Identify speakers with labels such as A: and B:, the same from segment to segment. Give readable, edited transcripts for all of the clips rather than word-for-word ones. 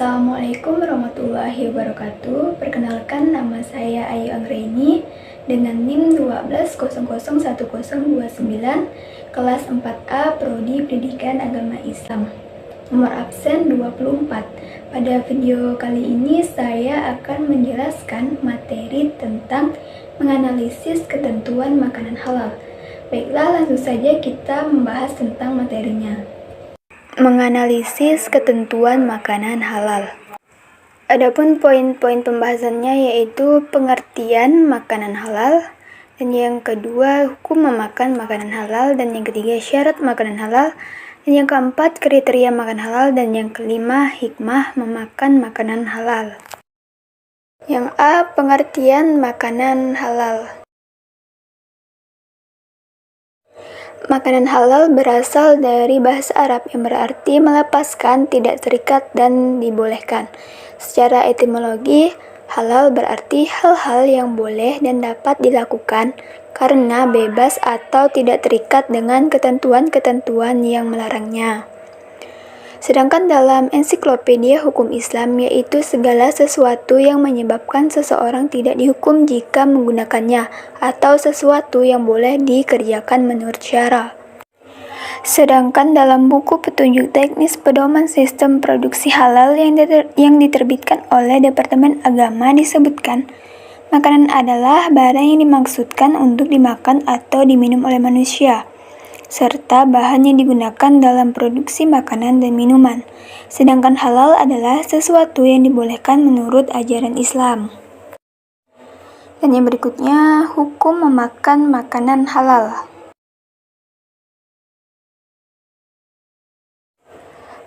A: Assalamualaikum warahmatullahi wabarakatuh. Perkenalkan, nama saya Ayu Anggraini dengan NIM 12001029, kelas 4A, Prodi Pendidikan Agama Islam. Nomor absen 24. Pada video kali ini saya akan menjelaskan materi tentang menganalisis ketentuan makanan halal. Baiklah, langsung saja kita membahas tentang materinya. Menganalisis ketentuan makanan halal. Adapun poin-poin pembahasannya yaitu pengertian makanan halal, dan yang kedua hukum memakan makanan halal, dan yang ketiga syarat makanan halal, dan yang keempat kriteria makan halal, dan yang kelima hikmah memakan makanan halal. Yang A. Pengertian makanan halal. Makanan halal berasal dari bahasa Arab yang berarti melepaskan, tidak terikat, dan dibolehkan. Secara etimologi, halal berarti hal-hal yang boleh dan dapat dilakukan karena bebas atau tidak terikat dengan ketentuan-ketentuan yang melarangnya. Sedangkan dalam ensiklopedia hukum Islam, yaitu segala sesuatu yang menyebabkan seseorang tidak dihukum jika menggunakannya, atau sesuatu yang boleh dikerjakan menurut syara. Sedangkan dalam buku petunjuk teknis pedoman sistem produksi halal yang diterbitkan oleh Departemen Agama disebutkan, makanan adalah barang yang dimaksudkan untuk dimakan atau diminum oleh manusia, serta bahan yang digunakan dalam produksi makanan dan minuman. Sedangkan halal adalah sesuatu yang dibolehkan menurut ajaran Islam. Dan yang berikutnya, hukum memakan makanan halal.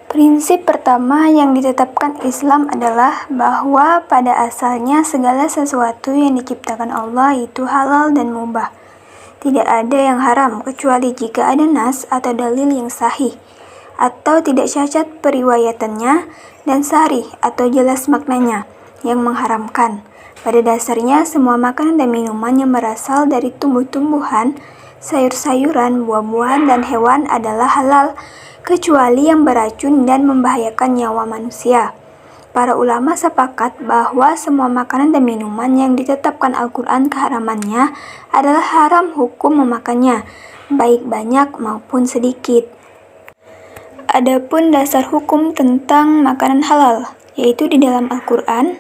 A: Prinsip pertama yang ditetapkan Islam adalah bahwa pada asalnya segala sesuatu yang diciptakan Allah itu halal dan mubah. Tidak ada yang haram kecuali jika ada nas atau dalil yang sahih, atau tidak cacat periwayatannya, dan sahih atau jelas maknanya yang mengharamkan. Pada dasarnya semua makanan dan minuman yang berasal dari tumbuh-tumbuhan, sayur-sayuran, buah-buahan, dan hewan adalah halal, kecuali yang beracun dan membahayakan nyawa manusia. Para ulama sepakat bahwa semua makanan dan minuman yang ditetapkan Al-Quran keharamannya adalah haram hukum memakannya, baik banyak maupun sedikit. Adapun dasar hukum tentang makanan halal, yaitu di dalam Al-Quran,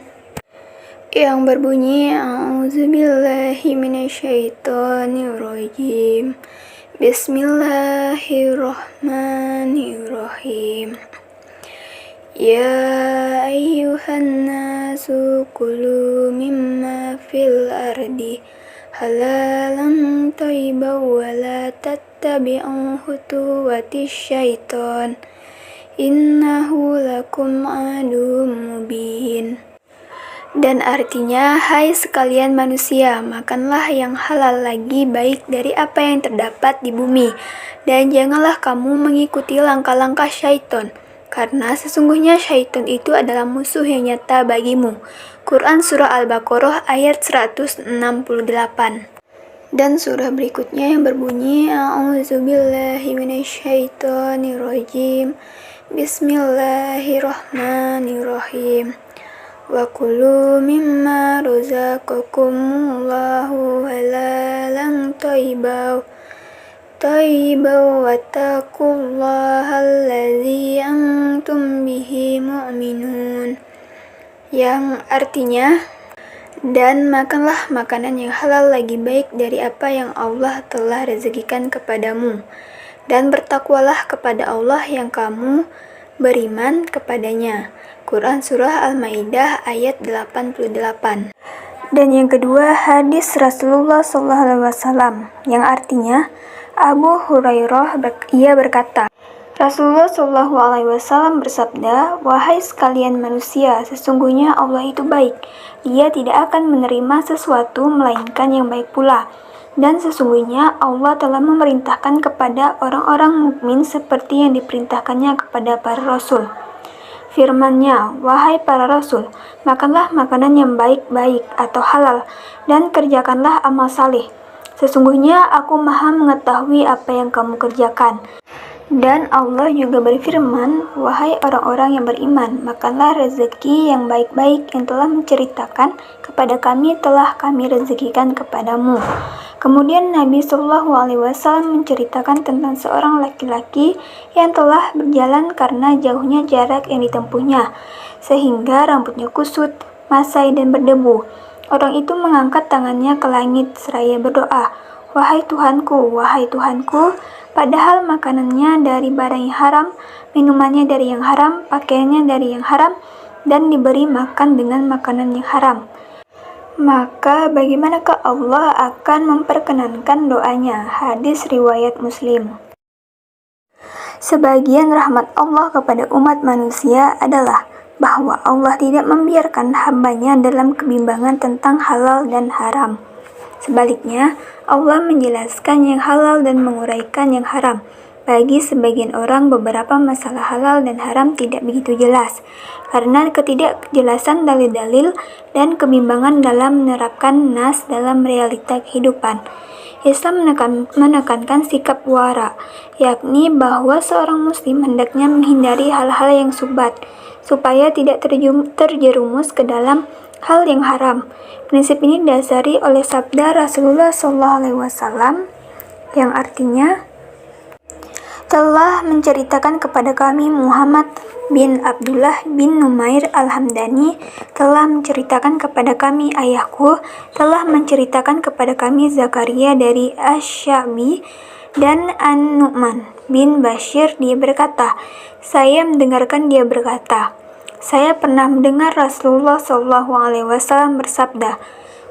A: yang berbunyi A'udzubillahi minasyaitonirrajim. Bismillahirrahmanirrahim. Ya ayyuhan nasu kulu mimma fil ardi halalan thayyiban wa la tattabi'u khutuwatis syaitan innahu lakum aduwwum mubin. Dan artinya, hai sekalian manusia, makanlah yang halal lagi baik dari apa yang terdapat di bumi, dan janganlah kamu mengikuti langkah-langkah syaitan, karena sesungguhnya syaitan itu adalah musuh yang nyata bagimu. Quran Surah Al-Baqarah ayat 168. Dan surah berikutnya yang berbunyi A'udzubillahi minasyaitonirrajim. Bismillahirrahmanirrahim. Wa kulu mimma razaqakumullahu halalan thayyiban wattaqullaha allazi antum bihi mu'minun. Yang artinya, dan makanlah makanan yang halal lagi baik dari apa yang Allah telah rezekikan kepadamu, dan bertakwalah kepada Allah yang kamu beriman kepadanya. Quran Surah Al-Maidah ayat 88. Dan yang kedua, hadis Rasulullah SAW, yang artinya, Abu Hurairah ia berkata, Rasulullah SAW bersabda, wahai sekalian manusia, sesungguhnya Allah itu baik. Dia tidak akan menerima sesuatu melainkan yang baik pula. Dan sesungguhnya Allah telah memerintahkan kepada orang-orang mukmin seperti yang diperintahkannya kepada para rasul. Firman-Nya, wahai para rasul, makanlah makanan yang baik-baik atau halal, dan kerjakanlah amal saleh. Sesungguhnya aku maha mengetahui apa yang kamu kerjakan. Dan Allah juga berfirman, "Wahai orang-orang yang beriman, makanlah rezeki yang baik-baik yang telah menceritakan kepada kami telah kami rezekikan kepadamu." Kemudian Nabi Shallallahu Alaihi Wasallam menceritakan tentang seorang laki-laki yang telah berjalan karena jauhnya jarak yang ditempuhnya, sehingga rambutnya kusut, masai dan berdebu. Orang itu mengangkat tangannya ke langit seraya berdoa, "Wahai Tuhanku, padahal makanannya dari barang yang haram, minumannya dari yang haram, pakaiannya dari yang haram, dan diberi makan dengan makanan yang haram. Maka bagaimanakah Allah akan memperkenankan doanya?" Hadis riwayat Muslim. Sebagian rahmat Allah kepada umat manusia adalah bahwa Allah tidak membiarkan hamba-Nya dalam kebimbangan tentang halal dan haram. Sebaliknya, Allah menjelaskan yang halal dan menguraikan yang haram. Bagi sebagian orang, beberapa masalah halal dan haram tidak begitu jelas, karena ketidakjelasan dalil-dalil dan kebimbangan dalam menerapkan nas dalam realita kehidupan. Islam menekankan sikap wara, yakni bahwa seorang muslim hendaknya menghindari hal-hal yang subhat, supaya tidak terjerumus ke dalam hal yang haram. Prinsip ini didasari oleh sabda Rasulullah SAW yang artinya, telah menceritakan kepada kami Muhammad bin Abdullah bin Numair Al-Hamdani, telah menceritakan kepada kami ayahku, telah menceritakan kepada kami Zakaria dari Asy-Sya'bi dan An-Nu'man bin Bashir. Dia berkata, saya mendengarkan dia berkata, saya pernah mendengar Rasulullah SAW bersabda,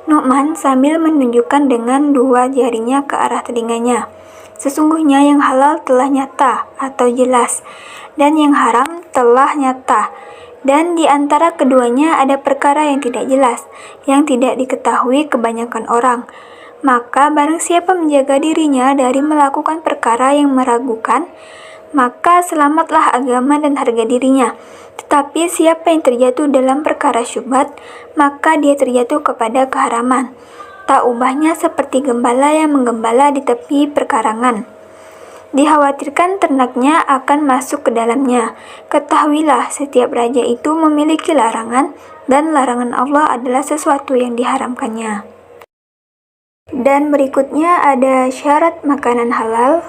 A: Nu'man sambil menunjukkan dengan dua jarinya ke arah telinganya, sesungguhnya yang halal telah nyata atau jelas, dan yang haram telah nyata, dan di antara keduanya ada perkara yang tidak jelas, yang tidak diketahui kebanyakan orang. Maka barang siapa menjaga dirinya dari melakukan perkara yang meragukan, maka selamatlah agama dan harga dirinya. Tetapi siapa yang terjatuh dalam perkara syubhat, maka dia terjatuh kepada keharaman. Tak ubahnya seperti gembala yang menggembala di tepi perkarangan. Dikhawatirkan ternaknya akan masuk ke dalamnya. Ketahuilah, setiap raja itu memiliki larangan, dan larangan Allah adalah sesuatu yang diharamkannya. Dan berikutnya ada syarat makanan halal.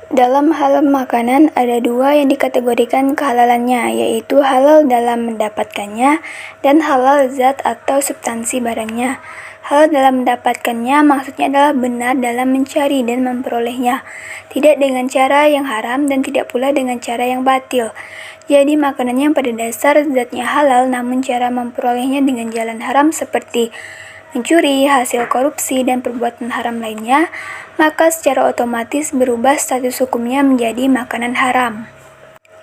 A: Dalam hal makanan ada dua yang dikategorikan kehalalannya, yaitu halal dalam mendapatkannya dan halal zat atau substansi barangnya. Halal dalam mendapatkannya maksudnya adalah benar dalam mencari dan memperolehnya, tidak dengan cara yang haram dan tidak pula dengan cara yang batil. Jadi makanan yang pada dasar zatnya halal namun cara memperolehnya dengan jalan haram seperti mencuri, hasil korupsi, dan perbuatan haram lainnya, maka secara otomatis berubah status hukumnya menjadi makanan haram.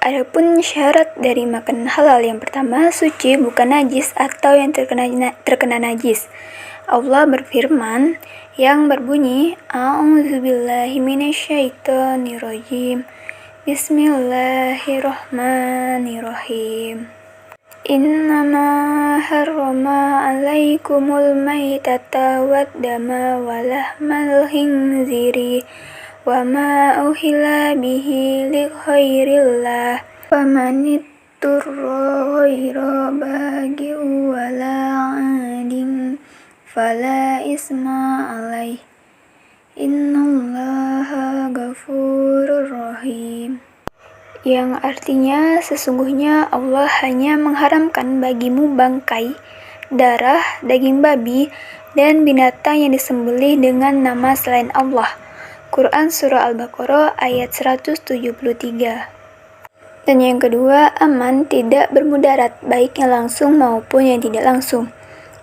A: Adapun syarat dari makanan halal yang pertama, suci bukan najis atau yang terkena najis. Allah berfirman yang berbunyi, A'udzubillahi minasyaitonirrajim. Bismillahirrahmanirrahim. Innama harrama alaikumul maitata waddama walahmal khinziri wa ma uhilla bihi li ghairillah wa man itturra ghaira bagin wala 'adin fala isma alaih innallaha ghafurur rahim. Yang artinya sesungguhnya Allah hanya mengharamkan bagimu bangkai, darah, daging babi, dan binatang yang disembelih dengan nama selain Allah. Quran Surah Al-Baqarah ayat 173. Dan yang kedua, aman tidak bermudarat, baik yang langsung maupun yang tidak langsung.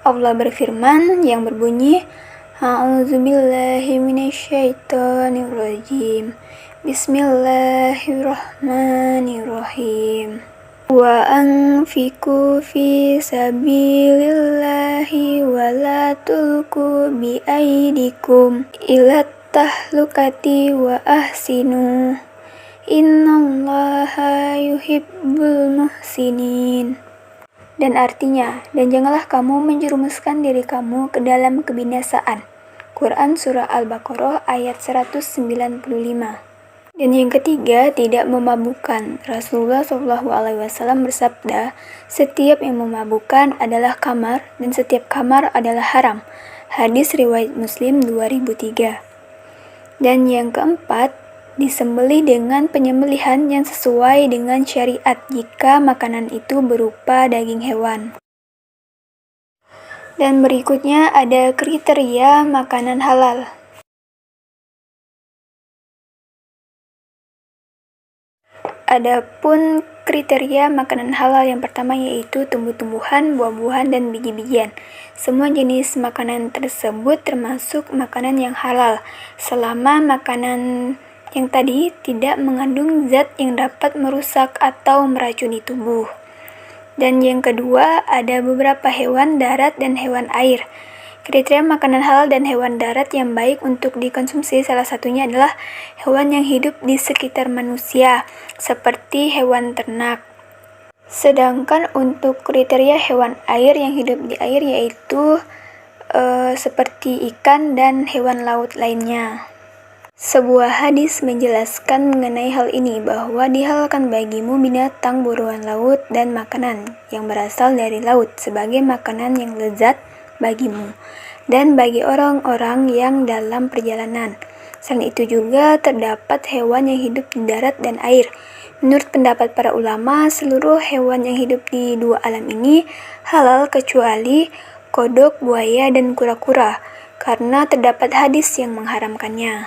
A: Allah berfirman yang berbunyi, A'udzubillahi minasyaitonirrajim. Bismillahirrahmanirrahim. Wa anfiqu fi sabilillahi wa la tulqu bi aydikum ila tahlukati wa ahsinu innallaha yuhibbul muhsinin. Dan artinya, dan janganlah kamu menjerumuskan diri kamu ke dalam kebinasaan Quran Surah Al-Baqarah ayat 195. Dan yang ketiga, tidak memabukkan. Rasulullah SAW bersabda, setiap yang memabukkan adalah kamar, dan setiap kamar adalah haram. Hadis riwayat Muslim 2003. Dan yang keempat, disembelih dengan penyembelihan yang sesuai dengan syariat jika makanan itu berupa daging hewan. Dan berikutnya ada kriteria makanan halal. Adapun kriteria makanan halal yang pertama yaitu tumbuh-tumbuhan, buah-buahan, dan biji-bijian. Semua jenis makanan tersebut termasuk makanan yang halal, selama makanan yang tadi tidak mengandung zat yang dapat merusak atau meracuni tubuh. Dan yang kedua, ada beberapa hewan darat dan hewan air. Kriteria makanan halal dan hewan darat yang baik untuk dikonsumsi salah satunya adalah hewan yang hidup di sekitar manusia, seperti hewan ternak. Sedangkan untuk kriteria hewan air yang hidup di air yaitu seperti ikan dan hewan laut lainnya. Sebuah hadis menjelaskan mengenai hal ini bahwa dihalalkan bagimu binatang buruan laut dan makanan yang berasal dari laut sebagai makanan yang lezat bagimu dan bagi orang-orang yang dalam perjalanan. Selain itu juga terdapat hewan yang hidup di darat dan air. Menurut pendapat para ulama, seluruh hewan yang hidup di dua alam ini halal kecuali kodok, buaya, dan kura-kura karena terdapat hadis yang mengharamkannya.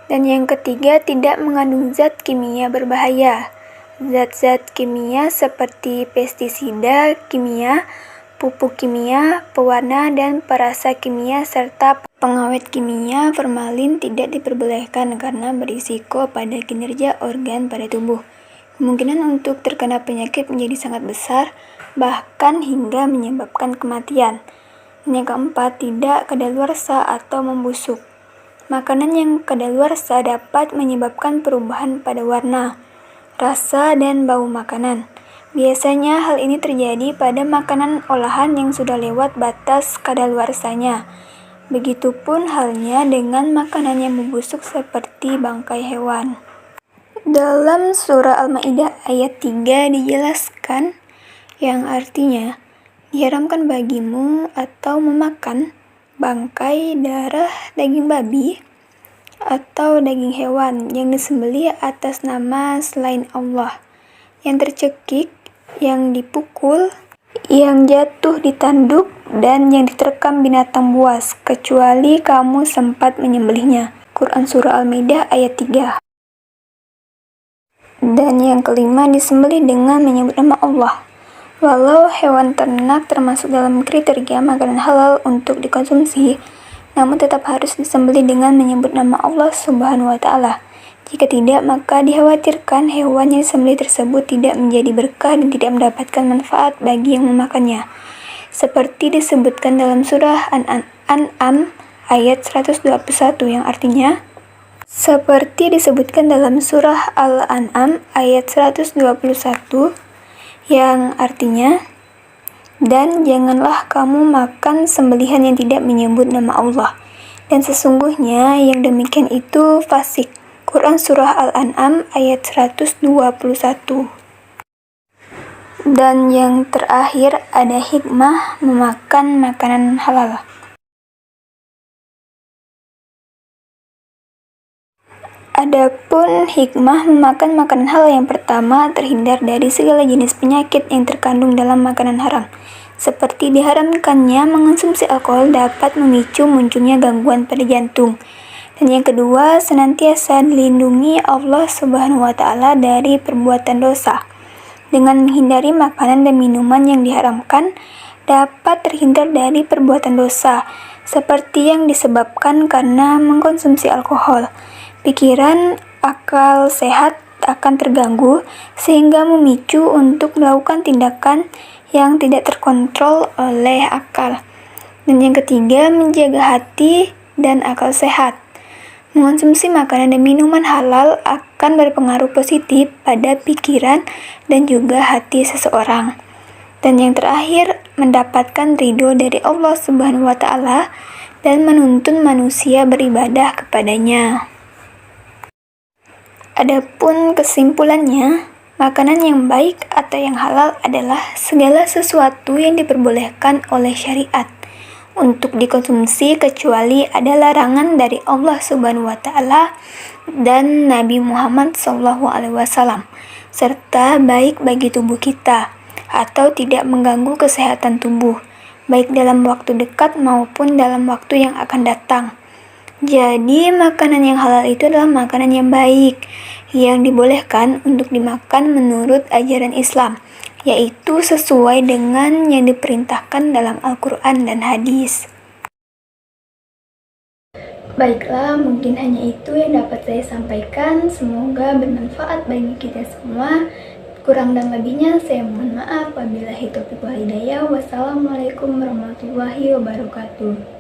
A: Dan yang ketiga, tidak mengandung zat kimia berbahaya. Zat-zat kimia seperti pestisida kimia, pupuk kimia, pewarna, dan perasa kimia, serta pengawet kimia, formalin tidak diperbolehkan karena berisiko pada kinerja organ pada tubuh. Kemungkinan untuk terkena penyakit menjadi sangat besar, bahkan hingga menyebabkan kematian. Dan yang keempat, tidak kadaluarsa atau membusuk. Makanan yang kadaluarsa dapat menyebabkan perubahan pada warna, rasa, dan bau makanan. Biasanya hal ini terjadi pada makanan olahan yang sudah lewat batas kadaluarsanya. Begitupun halnya dengan makanan yang membusuk seperti bangkai hewan. Dalam surah Al-Maidah ayat 3 dijelaskan yang artinya diharamkan bagimu atau memakan bangkai, darah, daging babi, atau daging hewan yang disembelih atas nama selain Allah, yang tercekik, yang dipukul, yang jatuh di tanduk, dan yang diterkam binatang buas, kecuali kamu sempat menyembelihnya. Quran Surah Al-Maidah ayat 3. Dan yang kelima, disembelih dengan menyebut nama Allah. Walau hewan ternak termasuk dalam kriteria makanan halal untuk dikonsumsi, namun tetap harus disembelih dengan menyebut nama Allah Subhanahu wa Ta'ala. Jika tidak, maka dikhawatirkan hewan yang disembelih tersebut tidak menjadi berkah dan tidak mendapatkan manfaat bagi yang memakannya. Seperti disebutkan dalam surah An-An'am ayat 121 yang artinya, seperti disebutkan dalam surah Al-An'am ayat 121 yang artinya, dan janganlah kamu makan sembelihan yang tidak menyebut nama Allah, dan sesungguhnya yang demikian itu fasik. Quran Surah Al-An'am ayat 121. Dan yang terakhir ada hikmah memakan makanan halal. Adapun hikmah memakan makanan halal yang pertama, terhindar dari segala jenis penyakit yang terkandung dalam makanan haram. Seperti diharamkannya mengonsumsi alkohol dapat memicu munculnya gangguan pada jantung. Dan yang kedua, senantiasa dilindungi Allah Subhanahu wa Ta'ala dari perbuatan dosa. Dengan menghindari makanan dan minuman yang diharamkan, dapat terhindar dari perbuatan dosa, seperti yang disebabkan karena mengkonsumsi alkohol. Pikiran, akal sehat akan terganggu sehingga memicu untuk melakukan tindakan yang tidak terkontrol oleh akal. Dan yang ketiga, menjaga hati dan akal sehat. Mengonsumsi makanan dan minuman halal akan berpengaruh positif pada pikiran dan juga hati seseorang. Dan yang terakhir, mendapatkan ridho dari Allah Subhanahu wa Ta'ala. dan menuntun manusia beribadah kepadanya. Adapun kesimpulannya, makanan yang baik atau yang halal adalah segala sesuatu yang diperbolehkan oleh syariat untuk dikonsumsi kecuali ada larangan dari Allah Subhanahu wa taala dan Nabi Muhammad SAW, serta baik bagi tubuh kita atau tidak mengganggu kesehatan tubuh, baik dalam waktu dekat maupun dalam waktu yang akan datang. Jadi, makanan yang halal itu adalah makanan yang baik, yang dibolehkan untuk dimakan menurut ajaran Islam, yaitu sesuai dengan yang diperintahkan dalam Al-Quran dan hadis. Baiklah, mungkin hanya itu yang dapat saya sampaikan. Semoga bermanfaat bagi kita semua. Kurang dan lebihnya saya mohon maaf. Wabillahi taufiq wal hidayah. Wassalamualaikum warahmatullahi wabarakatuh.